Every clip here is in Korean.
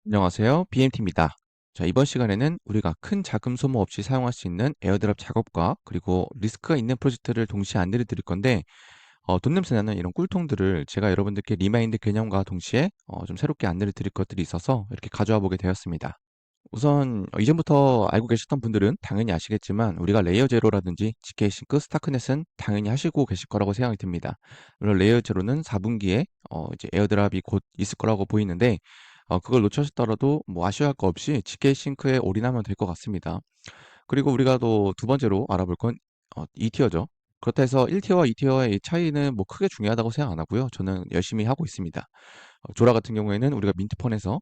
안녕하세요. BMT입니다. 자, 이번 시간에는 우리가 큰 자금 소모 없이 사용할 수 있는 에어드랍 작업과 그리고 리스크가 있는 프로젝트를 동시에 안내를 드릴 건데, 돈 냄새 나는 이런 꿀통들을 제가 여러분들께 리마인드 개념과 동시에 좀 새롭게 안내를 드릴 것들이 있어서 이렇게 가져와 보게 되었습니다. 우선 이전부터 알고 계셨던 분들은 당연히 아시겠지만 우리가 레이어 제로라든지 GK 싱크, 스타크넷은 당연히 하시고 계실 거라고 생각이 듭니다. 물론 레이어 제로는 4분기에 이제 에어드랍이 곧 있을 거라고 보이는데 그걸 놓쳤더라도 뭐 아쉬워할 거 없이 GK 싱크에 올인하면 될 것 같습니다. 그리고 우리가 또 두 번째로 알아볼 건 2티어죠. 그렇다 해서 1티어와 2티어의 차이는 뭐 크게 중요하다고 생각 안 하고요. 저는 열심히 하고 있습니다. 조라 같은 경우에는 우리가 민트폰에서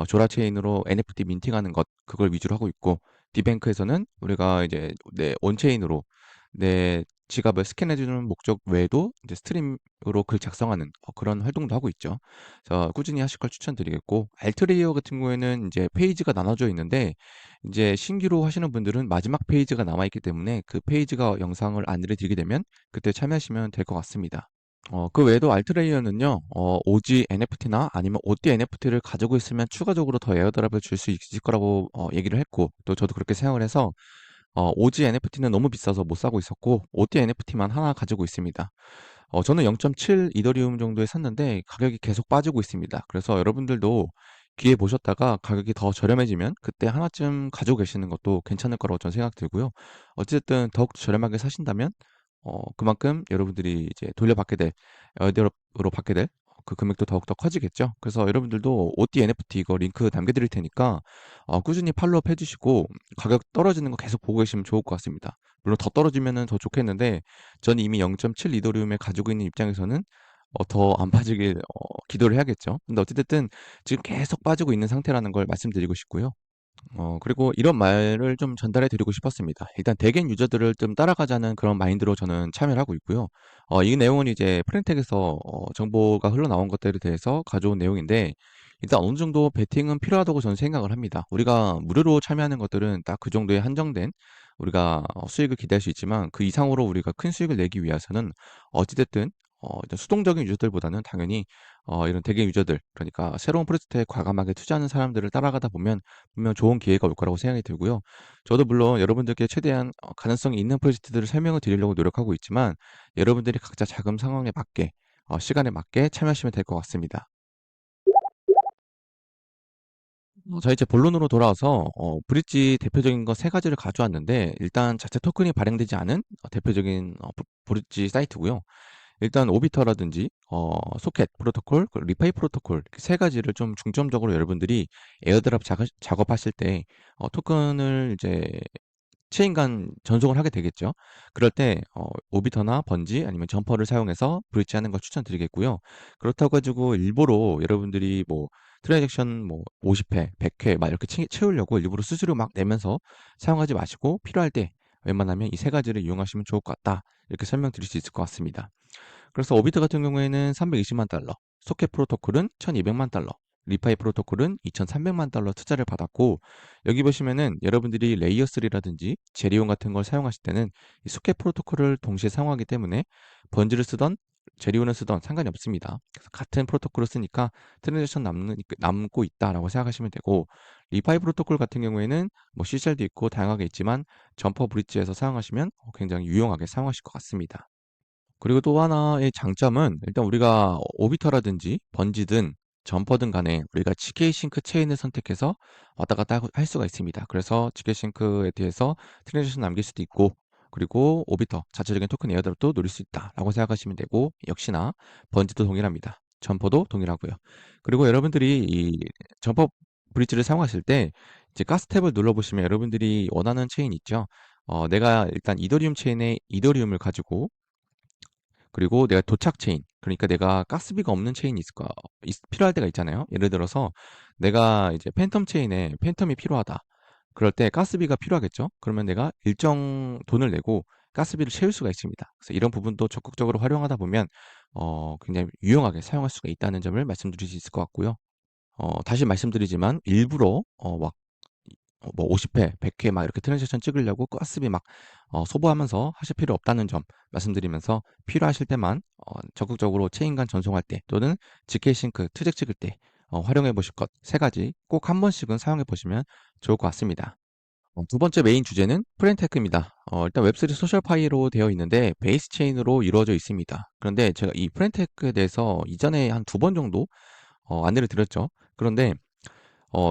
조라 체인으로 NFT 민팅하는 것 그걸 위주로 하고 있고, 디뱅크에서는 우리가 이제 내 온체인으로 내 지갑을 스캔해주는 목적 외에도 이제 스트림으로 글 작성하는 그런 활동도 하고 있죠. 그래서 꾸준히 하실 걸 추천드리겠고, 알트레이어 같은 경우에는 이제 페이지가 나눠져 있는데 이제 신규로 하시는 분들은 마지막 페이지가 남아 있기 때문에 그 페이지가 영상을 안내를 드리게 되면 그때 참여하시면 될 것 같습니다. 그 외에도 알트레이어는요, OG NFT나 아니면 OD NFT를 가지고 있으면 추가적으로 더 에어드랍을 줄 수 있을 거라고 얘기를 했고, 또 저도 그렇게 생각을 해서 OG NFT는 너무 비싸서 못 사고 있었고, OD NFT만 하나 가지고 있습니다. 저는 0.7 이더리움 정도에 샀는데 가격이 계속 빠지고 있습니다. 그래서 여러분들도 기회 보셨다가 가격이 더 저렴해지면 그때 하나쯤 가지고 계시는 것도 괜찮을 거라고 저는 생각 들고요. 어쨌든 더욱 저렴하게 사신다면 그만큼 여러분들이 이제 돌려받게 될 에어드롭으로 받게 될 그 금액도 더욱더 커지겠죠. 그래서 여러분들도 OD NFT 이거 링크 남겨드릴 테니까 꾸준히 팔로우업 해주시고 가격 떨어지는 거 계속 보고 계시면 좋을 것 같습니다. 물론 더 떨어지면은 더 좋겠는데 저는 이미 0.7 이더리움에 가지고 있는 입장에서는 더 안 빠지길 기도를 해야겠죠. 근데 어찌됐든 지금 계속 빠지고 있는 상태라는 걸 말씀드리고 싶고요. 그리고 이런 말을 좀 전달해 드리고 싶었습니다. 일단 대개 유저들을 좀 따라가자는 그런 마인드로 저는 참여를 하고 있고요. 이 내용은 이제 프렌텍에서 정보가 흘러나온 것들에 대해서 가져온 내용인데, 일단 어느 정도 베팅은 필요하다고 저는 생각을 합니다. 우리가 무료로 참여하는 것들은 딱 그 정도에 한정된 우리가 수익을 기대할 수 있지만 그 이상으로 우리가 큰 수익을 내기 위해서는 어찌됐든 이제 수동적인 유저들보다는 당연히 이런 대개 유저들, 그러니까 새로운 프로젝트에 과감하게 투자하는 사람들을 따라가다 보면 분명 좋은 기회가 올 거라고 생각이 들고요. 저도 물론 여러분들께 최대한 가능성이 있는 프로젝트들을 설명을 드리려고 노력하고 있지만 여러분들이 각자 자금 상황에 맞게 시간에 맞게 참여하시면 될 것 같습니다. 자, 이제 본론으로 돌아와서 브릿지 대표적인 거 세 가지를 가져왔는데, 일단 자체 토큰이 발행되지 않은 대표적인 브릿지 사이트고요. 일단 오비터라든지 소켓 프로토콜, 리파이 프로토콜 이렇게 세 가지를 좀 중점적으로 여러분들이 에어드랍 작업하실 때 토큰을 이제 체인 간 전송을 하게 되겠죠. 그럴 때 오비터나 번지 아니면 점퍼를 사용해서 브릿지하는 걸 추천드리겠고요. 그렇다고 가지고 일부러 여러분들이 뭐 트랜잭션 뭐 50회, 100회 막 이렇게 채우려고 일부러 수수료 막 내면서 사용하지 마시고, 필요할 때 웬만하면 이 세 가지를 이용하시면 좋을 것 같다. 이렇게 설명드릴 수 있을 것 같습니다. 그래서 오비터 같은 경우에는 320만 달러, 소켓 프로토콜은 1200만 달러, 리파이 프로토콜은 2300만 달러 투자를 받았고, 여기 보시면은 여러분들이 레이어 3라든지 제리온 같은 걸 사용하실 때는 이 소켓 프로토콜을 동시에 사용하기 때문에 번지를 쓰던 제리온을 쓰던 상관이 없습니다. 그래서 같은 프로토콜을 쓰니까 트랜지션 남고 있다라고 생각하시면 되고, 리파이 프로토콜 같은 경우에는 뭐 CCR도 있고 다양하게 있지만 점퍼 브릿지에서 사용하시면 굉장히 유용하게 사용하실 것 같습니다. 그리고 또 하나의 장점은 일단 우리가 오비터라든지 번지든 점퍼든 간에 우리가 GK 싱크 체인을 선택해서 왔다 갔다 할 수가 있습니다. 그래서 GK 싱크에 대해서 트랜지션 남길 수도 있고, 그리고 오비터 자체적인 토큰 에어드랍도 노릴 수 있다라고 생각하시면 되고, 역시나 번지도 동일합니다. 점퍼도 동일하고요. 그리고 여러분들이 이 점퍼 브릿지를 사용하실 때 이제 가스 탭을 눌러보시면 여러분들이 원하는 체인 있죠. 내가 일단 이더리움 체인에 이더리움을 가지고, 그리고 내가 도착 체인, 그러니까 내가 가스비가 없는 체인이 필요할 때가 있잖아요. 예를 들어서 내가 이제 팬텀 체인에 팬텀이 필요하다. 그럴 때 가스비가 필요하겠죠. 그러면 내가 일정 돈을 내고 가스비를 채울 수가 있습니다. 그래서 이런 부분도 적극적으로 활용하다 보면 굉장히 유용하게 사용할 수가 있다는 점을 말씀드릴 수 있을 것 같고요. 다시 말씀드리지만 일부러 뭐 50회, 100회 막 이렇게 트랜지션 찍으려고 가스비 막 소모하면서 하실 필요 없다는 점 말씀드리면서, 필요하실 때만 적극적으로 체인 간 전송할 때 또는 GK 싱크 투잭 찍을 때 활용해 보실 것 세 가지 꼭 한 번씩은 사용해 보시면 좋을 것 같습니다. 두 번째 메인 주제는 프렌테크입니다. 일단 웹3 소셜파이로 되어 있는데 베이스 체인으로 이루어져 있습니다. 그런데 제가 이 프렌테크에 대해서 이전에 한 두 번 정도 안내를 드렸죠. 그런데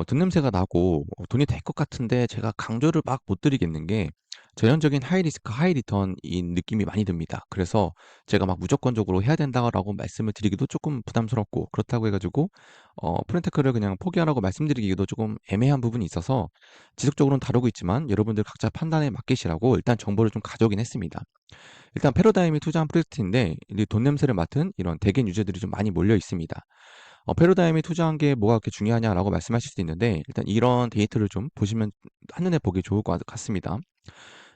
돈 냄새가 나고 돈이 될 것 같은데 제가 강조를 막 못 드리겠는 게 전형적인 하이 리스크 하이 리턴인 느낌이 많이 듭니다. 그래서 제가 막 무조건적으로 해야 된다라고 말씀을 드리기도 조금 부담스럽고, 그렇다고 해 가지고 프렌테크를 그냥 포기하라고 말씀드리기도 조금 애매한 부분이 있어서 지속적으로는 다루고 있지만 여러분들 각자 판단에 맡기시라고 일단 정보를 좀 가져오긴 했습니다. 일단 패러다임이 투자한 프로젝트인데 이돈 냄새를 맡은 이런 대기업 유저들이 좀 많이 몰려 있습니다. 패러다임에 투자한 게 뭐가 그렇게 중요하냐라고 말씀하실 수도 있는데, 일단 이런 데이터를 좀 보시면 한눈에 보기 좋을 것 같습니다.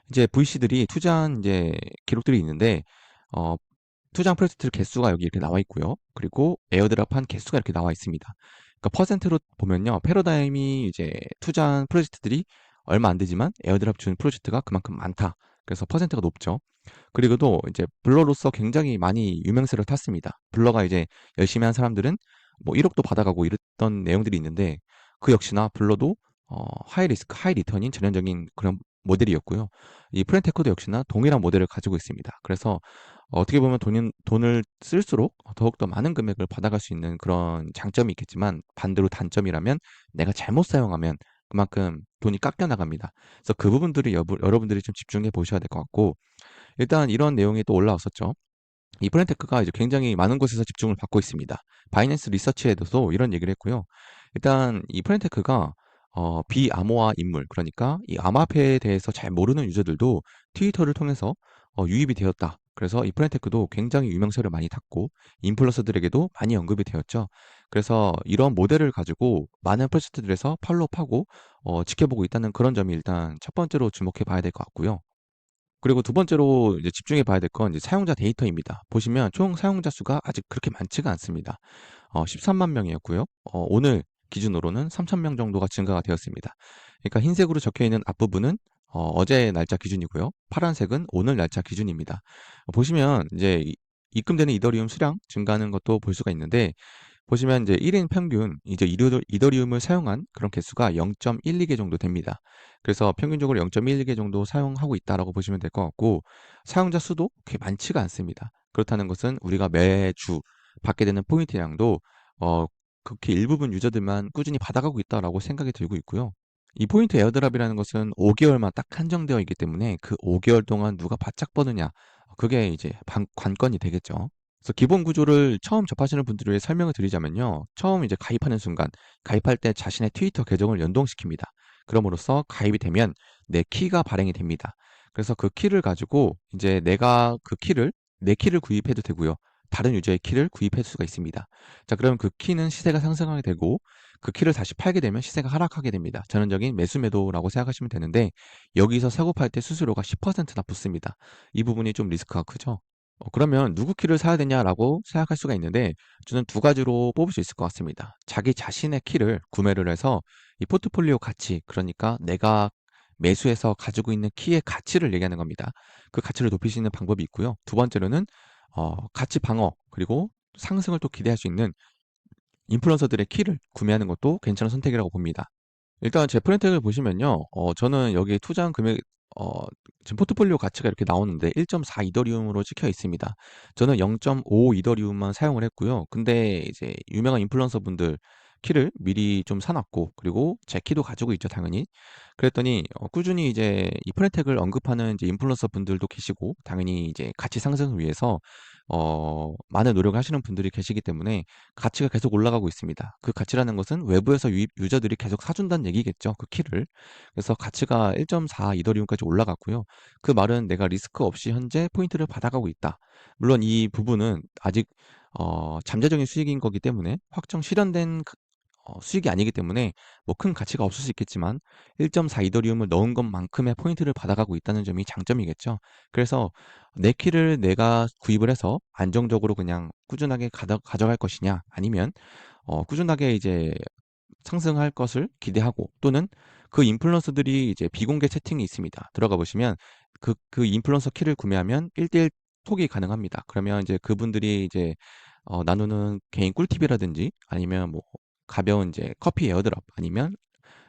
이제 VC들이 투자한 이제 기록들이 있는데, 어, 투자한 프로젝트 개수가 여기 이렇게 나와 있고요. 그리고 에어드랍한 개수가 이렇게 나와 있습니다. 그러니까 퍼센트로 보면요, 패러다임이 이제 투자한 프로젝트들이 얼마 안 되지만 에어드랍 준 프로젝트가 그만큼 많다. 그래서 퍼센트가 높죠. 그리고도 이제 블러로서 굉장히 많이 유명세를 탔습니다. 블러가 이제 열심히 한 사람들은 뭐 1억도 받아가고 이랬던 내용들이 있는데, 그 역시나 블러도 하이 리스크 하이 리턴인 전형적인 그런 모델이었고요. 이 프렌테코도 역시나 동일한 모델을 가지고 있습니다. 그래서 어떻게 보면 돈을 쓸수록 더욱더 많은 금액을 받아갈 수 있는 그런 장점이 있겠지만, 반대로 단점이라면 내가 잘못 사용하면 그만큼 돈이 깎여 나갑니다. 그래서 그 부분들이 여러분들이 좀 집중해 보셔야 될 것 같고, 일단 이런 내용이 또 올라왔었죠. 이 프렌테크가 이제 굉장히 많은 곳에서 집중을 받고 있습니다. 바이낸스 리서치에도 이런 얘기를 했고요. 일단 이 프렌테크가 비암호화 인물, 그러니까 이 암호화폐에 대해서 잘 모르는 유저들도 트위터를 통해서 유입이 되었다. 그래서 이 프렌테크도 굉장히 유명세를 많이 탔고 인플루언서들에게도 많이 언급이 되었죠. 그래서 이런 모델을 가지고 많은 프로젝트들에서 팔로우하고 지켜보고 있다는 그런 점이 일단 첫 번째로 주목해 봐야 될 것 같고요. 그리고 두 번째로 이제 집중해 봐야 될 건 이제 사용자 데이터입니다. 보시면 총 사용자 수가 아직 그렇게 많지가 않습니다. 13만 명이었고요. 오늘 기준으로는 3천 명 정도가 증가가 되었습니다. 그러니까 흰색으로 적혀 있는 앞부분은 어제 날짜 기준이고요. 파란색은 오늘 날짜 기준입니다. 보시면 이제 입금되는 이더리움 수량 증가하는 것도 볼 수가 있는데, 보시면 이제 1인 평균 이제 이더리움을 사용한 그런 개수가 0.12개 정도 됩니다. 그래서 평균적으로 0.12개 정도 사용하고 있다라고 보시면 될 것 같고, 사용자 수도 그렇게 많지가 않습니다. 그렇다는 것은 우리가 매주 받게 되는 포인트량도 어, 극히 일부분 유저들만 꾸준히 받아가고 있다라고 생각이 들고 있고요. 이 포인트 에어드랍이라는 것은 5개월만 딱 한정되어 있기 때문에 그 5개월 동안 누가 바짝 버느냐, 그게 이제 관건이 되겠죠. 그래서 기본 구조를 처음 접하시는 분들을 위해 설명을 드리자면요. 처음 이제 가입하는 순간, 가입할 때 자신의 트위터 계정을 연동시킵니다. 그럼으로써 가입이 되면 내 키가 발행이 됩니다. 그래서 그 키를 가지고 이제 내가 그 키를, 내 키를 구입해도 되고요. 다른 유저의 키를 구입할 수가 있습니다. 자, 그럼 그 키는 시세가 상승하게 되고 그 키를 다시 팔게 되면 시세가 하락하게 됩니다. 전형적인 매수 매도라고 생각하시면 되는데, 여기서 사고 팔 때 수수료가 10%나 붙습니다. 이 부분이 좀 리스크가 크죠. 그러면 누구 키를 사야 되냐라고 생각할 수가 있는데, 저는 두 가지로 뽑을 수 있을 것 같습니다. 자기 자신의 키를 구매를 해서 이 포트폴리오 가치, 그러니까 내가 매수해서 가지고 있는 키의 가치를 얘기하는 겁니다. 그 가치를 높일 수 있는 방법이 있고요. 두 번째로는 가치 방어, 그리고 상승을 또 기대할 수 있는 인플루언서들의 키를 구매하는 것도 괜찮은 선택이라고 봅니다. 일단 제 프렌텍을 보시면요. 저는 여기에 투자한 금액, 어, 지금 포트폴리오 가치가 이렇게 나오는데 1.4 이더리움으로 찍혀 있습니다. 저는 0.5 이더리움만 사용을 했고요. 근데 이제 유명한 인플루언서 분들 키를 미리 좀 사놨고, 그리고 제 키도 가지고 있죠, 당연히. 그랬더니 꾸준히 이제 이 프렌텍을 언급하는 이제 인플루언서 분들도 계시고, 당연히 이제 가치 상승을 위해서 많은 노력을 하시는 분들이 계시기 때문에 가치가 계속 올라가고 있습니다. 그 가치라는 것은 외부에서 유입 유저들이 계속 사준다는 얘기겠죠, 그 키를. 그래서 가치가 1.4 이더리움까지 올라갔고요. 그 말은 내가 리스크 없이 현재 포인트를 받아가고 있다. 물론 이 부분은 아직 잠재적인 수익인 거기 때문에 확정 실현된 수익이 아니기 때문에 뭐 큰 가치가 없을 수 있겠지만 1.4 이더리움을 넣은 것만큼의 포인트를 받아가고 있다는 점이 장점이겠죠. 그래서 내 키를 내가 구입을 해서 안정적으로 그냥 꾸준하게 가져갈 것이냐, 아니면 꾸준하게 이제 상승할 것을 기대하고, 또는 그 인플루언서들이 이제 비공개 채팅이 있습니다. 들어가 보시면 그 인플루언서 키를 구매하면 1대1 톡이 가능합니다. 그러면 이제 그분들이 이제 나누는 개인 꿀팁이라든지, 아니면 뭐 가벼운 이제 커피 에어드랍 아니면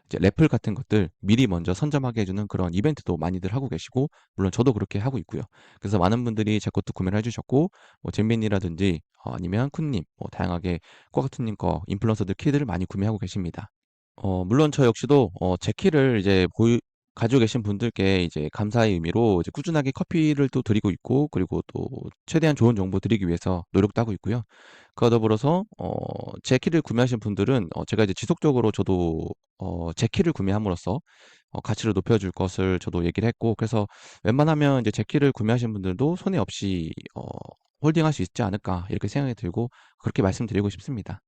이제 래플 같은 것들 미리 먼저 선점하게 해주는 그런 이벤트도 많이들 하고 계시고, 물론 저도 그렇게 하고 있고요. 그래서 많은 분들이 제 것도 구매를 해주셨고, 뭐 잼민이라든지 아니면 쿤님, 뭐 다양하게 꼬가투님 거 인플루언서들 키들을 많이 구매하고 계십니다. 물론 저 역시도 제 키를 이제 가지고 계신 분들께 이제 감사의 의미로 이제 꾸준하게 커피를 또 드리고 있고, 그리고 또 최대한 좋은 정보 드리기 위해서 노력도 하고 있고요. 그와 더불어서 제 키를 구매하신 분들은 제가 이제 지속적으로 저도 제 키를 구매함으로써 가치를 높여줄 것을 저도 얘기를 했고, 그래서 웬만하면 이제 제 키를 구매하신 분들도 손해 없이 홀딩할 수 있지 않을까 이렇게 생각이 들고, 그렇게 말씀드리고 싶습니다.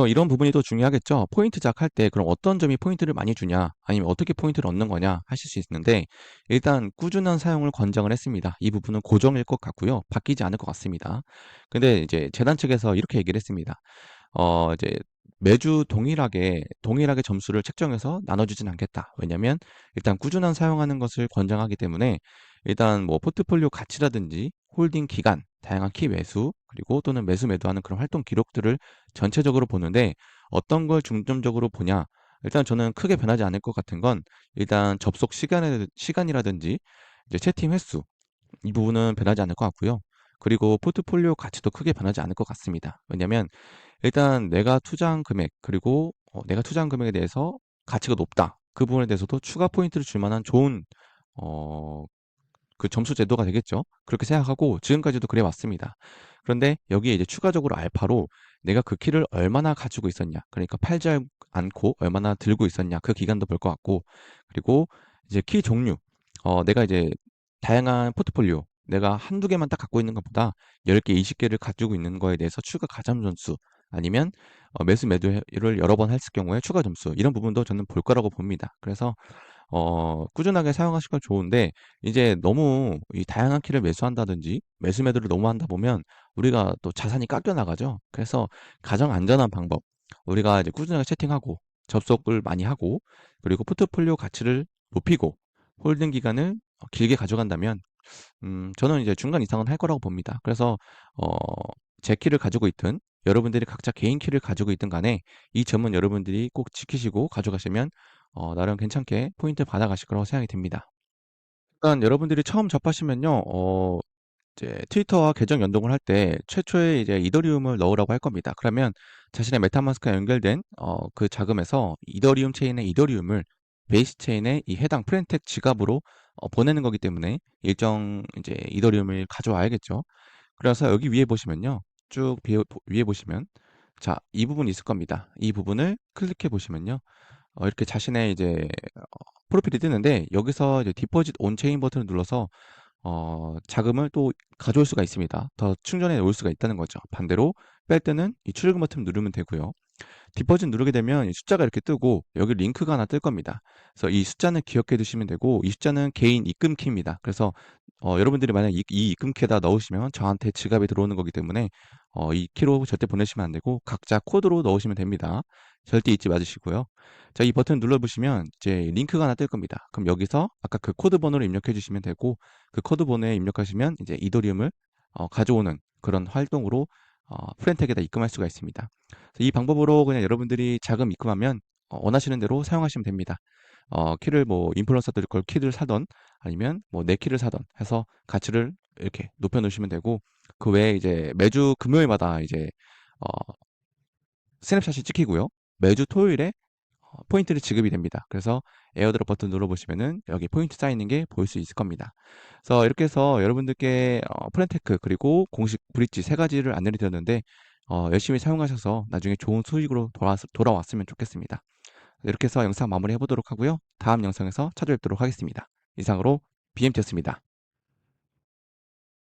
이런 부분이 또 중요하겠죠. 포인트 작할 때 그럼 어떤 점이 포인트를 많이 주냐, 아니면 어떻게 포인트를 얻는 거냐 하실 수 있는데, 일단 꾸준한 사용을 권장을 했습니다. 이 부분은 고정일 것 같고요. 바뀌지 않을 것 같습니다. 근데 이제 재단 측에서 이렇게 얘기를 했습니다. 이제 매주 동일하게 점수를 책정해서 나눠주진 않겠다. 왜냐면 일단 꾸준한 사용하는 것을 권장하기 때문에, 일단 뭐 포트폴리오 가치라든지 홀딩 기간, 다양한 키 매수, 그리고 또는 매수 매도하는 그런 활동 기록들을 전체적으로 보는데, 어떤 걸 중점적으로 보냐? 일단 저는 크게 변하지 않을 것 같은 건, 일단 접속 시간이라든지 이제 채팅 횟수, 이 부분은 변하지 않을 것 같고요. 그리고 포트폴리오 가치도 크게 변하지 않을 것 같습니다. 왜냐면 일단 내가 투자한 금액, 그리고 내가 투자한 금액에 대해서 가치가 높다, 그 부분에 대해서도 추가 포인트를 줄 만한 좋은 어, 그 점수 제도가 되겠죠. 그렇게 생각하고 지금까지도 그래 왔습니다. 그런데 여기에 이제 추가적으로 알파로 내가 그 키를 얼마나 가지고 있었냐, 그러니까 팔지 않고 얼마나 들고 있었냐, 그 기간도 볼 것 같고, 그리고 이제 키 종류, 내가 이제 다양한 포트폴리오, 내가 한두 개만 딱 갖고 있는 것보다 10개, 20개를 가지고 있는 거에 대해서 추가 가점 점수, 아니면 매수 매도를 여러 번 했을 경우에 추가 점수, 이런 부분도 저는 볼 거라고 봅니다. 그래서 꾸준하게 사용하시면 좋은데, 이제 너무 이 다양한 키를 매수한다든지 매수 매도를 너무 한다 보면 우리가 또 자산이 깎여 나가죠. 그래서 가장 안전한 방법, 우리가 이제 꾸준하게 채팅하고 접속을 많이 하고, 그리고 포트폴리오 가치를 높이고 홀딩 기간을 길게 가져간다면, 저는 이제 중간 이상은 할 거라고 봅니다. 그래서 어, 제 키를 가지고 있든 여러분들이 각자 개인 키를 가지고 있든 간에 이 점은 여러분들이 꼭 지키시고 가져가시면 나름 괜찮게 포인트 받아가실 거라고 생각이 듭니다. 일단 여러분들이 처음 접하시면요, 이제 트위터와 계정 연동을 할 때 최초에 이제 이더리움을 넣으라고 할 겁니다. 그러면 자신의 메타마스크와 연결된 그 자금에서 이더리움 체인의 이더리움을 베이스 체인의 이 해당 프렌텍 지갑으로 보내는 거기 때문에 일정 이제 이더리움을 가져와야겠죠. 그래서 여기 위에 보시면요, 쭉 위에 보시면, 자, 이 부분이 있을 겁니다. 이 부분을 클릭해 보시면요, 이렇게 자신의 이제 프로필이 뜨는데, 여기서 이제 디포짓 온 체인 버튼을 눌러서 자금을 또 가져올 수가 있습니다. 더 충전해 올 수가 있다는 거죠. 반대로 뺄 때는 이 출금 버튼 누르면 되고요. 디퍼짓 누르게 되면 이 숫자가 이렇게 뜨고 여기 링크가 하나 뜰 겁니다. 그래서 이 숫자는 기억해 두시면 되고, 이 숫자는 개인 입금 키입니다. 그래서 여러분들이 만약 이 입금 키에다 넣으시면 저한테 지갑에 들어오는 거기 때문에 이 키로 절대 보내시면 안 되고 각자 코드로 넣으시면 됩니다. 절대 잊지 마시고요. 자, 이 버튼 눌러보시면 이제 링크가 하나 뜰 겁니다. 그럼 여기서 아까 그 코드 번호를 입력해 주시면 되고, 그 코드 번호에 입력하시면 이제 이더리움을 가져오는 그런 활동으로 프렌텍에다 입금할 수가 있습니다. 이 방법으로 그냥 여러분들이 자금 입금하면 원하시는 대로 사용하시면 됩니다. 키를 뭐 인플루언서들 걸 키를 사던, 아니면 뭐 내 키를 사던 해서 가치를 이렇게 높여 놓으시면 되고, 그 외에 이제 매주 금요일마다 이제 어, 스냅샷이 찍히고요. 매주 토요일에 포인트를 지급이 됩니다. 그래서 에어드롭 버튼 눌러보시면은 여기 포인트 쌓이는 게 보일 수 있을 겁니다. 그래서 이렇게 해서 여러분들께 프렌테크 그리고 공식 브릿지 세 가지를 안내를 드렸는데, 열심히 사용하셔서 나중에 좋은 수익으로 돌아왔으면 좋겠습니다. 이렇게 해서 영상 마무리해 보도록 하고요. 다음 영상에서 찾아뵙도록 하겠습니다. 이상으로 BMT였습니다.